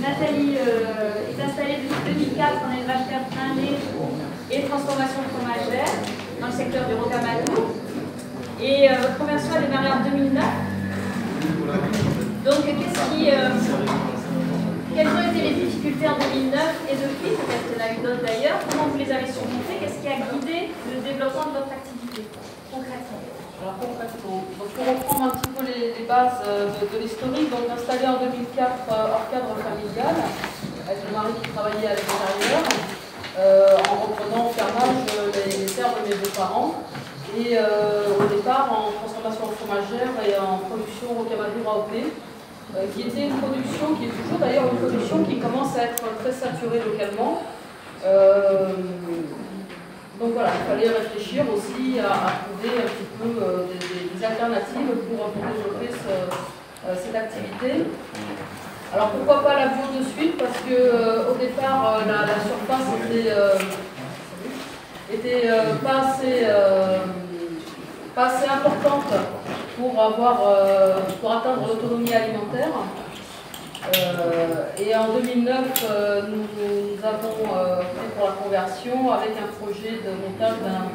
Nathalie est installée depuis 2004 en élevage cartin, lait et transformation fromagère dans le secteur du Rocamadour. Et votre conversion a démarré en 2009. Donc, quelles ont été les difficultés en 2009 et depuis? Peut-être qu'il y en a eu d'autres d'ailleurs. Comment vous les avez surmontées? Qu'est-ce qui a guidé le développement de votre activité concrètement? Alors concrètement, pour reprendre un petit peu les bases de l'historique, donc installé en 2004 hors cadre familial, avec mon mari qui travaillait à l'extérieur, en reprenant au fermage les terres de mes beaux-parents, et au départ en transformation fromagère et en production Rocamadour AOP, qui était une production, qui est toujours d'ailleurs une production qui commence à être très saturée localement. Donc voilà, il fallait réfléchir aussi à trouver un petit peu des alternatives pour développer cette activité. Alors pourquoi pas la bio de suite? Parce qu'au départ, la surface était pas assez importante pour atteindre l'autonomie alimentaire. Et en 2009, nous avons fait pour la conversion avec un projet de montage d'un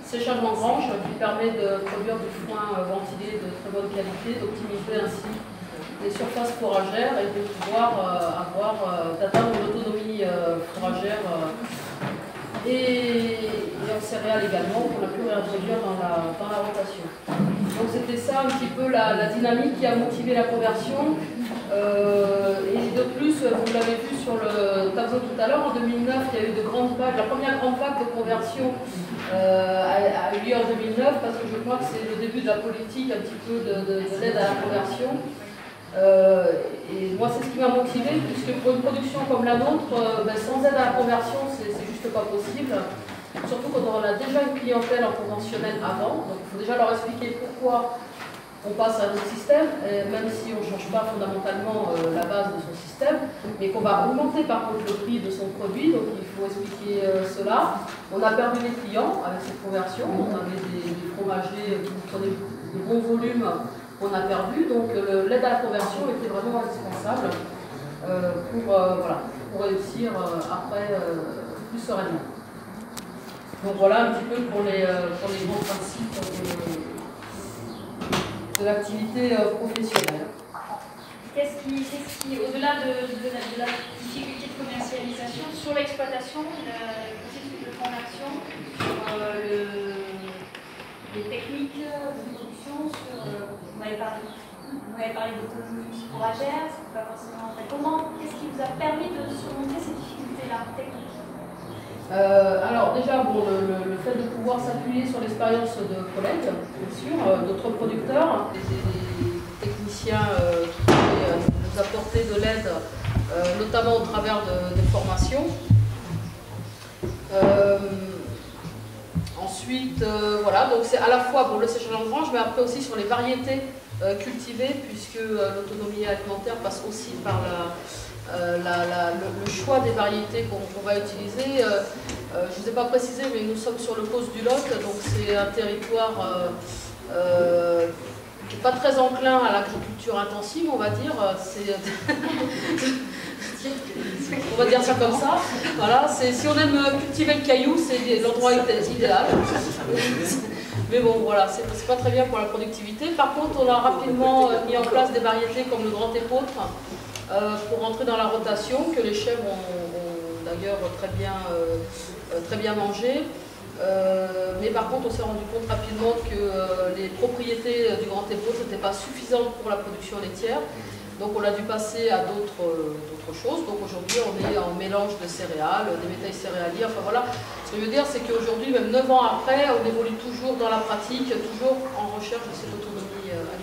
séchage en grange qui permet de produire du foin ventilé de très bonne qualité, d'optimiser ainsi les surfaces fourragères et de pouvoir d'atteindre l'autonomie fourragère et en céréales également, qu'on a pu réintroduire dans la rotation. Donc c'était ça un petit peu la dynamique qui a motivé la conversion. Et de plus, vous l'avez vu sur le tableau tout à l'heure, en 2009, il y a eu de grandes vagues. La première grande vague de conversion a eu lieu en 2009 parce que je crois que c'est le début de la politique un petit peu de l'aide à la conversion. Et moi, c'est ce qui m'a motivé, puisque pour une production comme la nôtre, sans aide à la conversion, c'est juste pas possible. Surtout quand on a déjà une clientèle en conventionnel avant. Donc il faut déjà leur expliquer pourquoi on passe à un autre système, même si on ne change pas fondamentalement la base de son système, mais qu'on va augmenter par contre le prix de son produit, donc il faut expliquer cela. On a perdu les clients avec cette conversion, on avait des fromagers qui prenaient de bons volumes qu'on a perdu, donc l'aide à la conversion était vraiment indispensable pour réussir après plus sereinement. Donc voilà un petit peu pour les grands principes de l'activité professionnelle. Qu'est-ce qui, au-delà de la difficulté de commercialisation, sur l'exploitation, le processus de conversion, sur les techniques de production, vous m'avez parlé d'autonomie fourragère, c'est pas forcément. Qu'est-ce qui vous a permis de surmonter ces difficultés-là techniques? Alors déjà, le fait de pouvoir s'appuyer sur l'expérience de collègues, bien sûr, d'autres producteurs, des techniciens qui pouvaient nous apporter de l'aide, notamment au travers des formations. Ensuite, voilà, donc c'est à la fois pour le séchage en grange, mais après aussi sur les variétés cultivées, puisque l'autonomie alimentaire passe aussi par le choix des variétés qu'on va utiliser. Je ne vous ai pas précisé, mais nous sommes sur le Causse du Lot, donc c'est un territoire qui n'est pas très enclin à l'agriculture intensive, on va dire. On va dire ça comme ça. Voilà, si on aime cultiver le caillou, c'est l'endroit idéal. Mais bon, voilà, c'est pas très bien pour la productivité. Par contre, on a rapidement mis en place des variétés comme le Grand Épeautre pour rentrer dans la rotation, que les chèvres ont d'ailleurs très bien mangé. Mais par contre, on s'est rendu compte rapidement que les propriétés du Grand Épeautre n'étaient pas suffisantes pour la production laitière. Donc on a dû passer à d'autres choses. Donc aujourd'hui, on est en mélange de céréales, des bétails céréaliers. Enfin voilà, ce que je veux dire, c'est qu'aujourd'hui, même 9 ans après, on évolue toujours dans la pratique, toujours en recherche de cette autonomie alimentaire.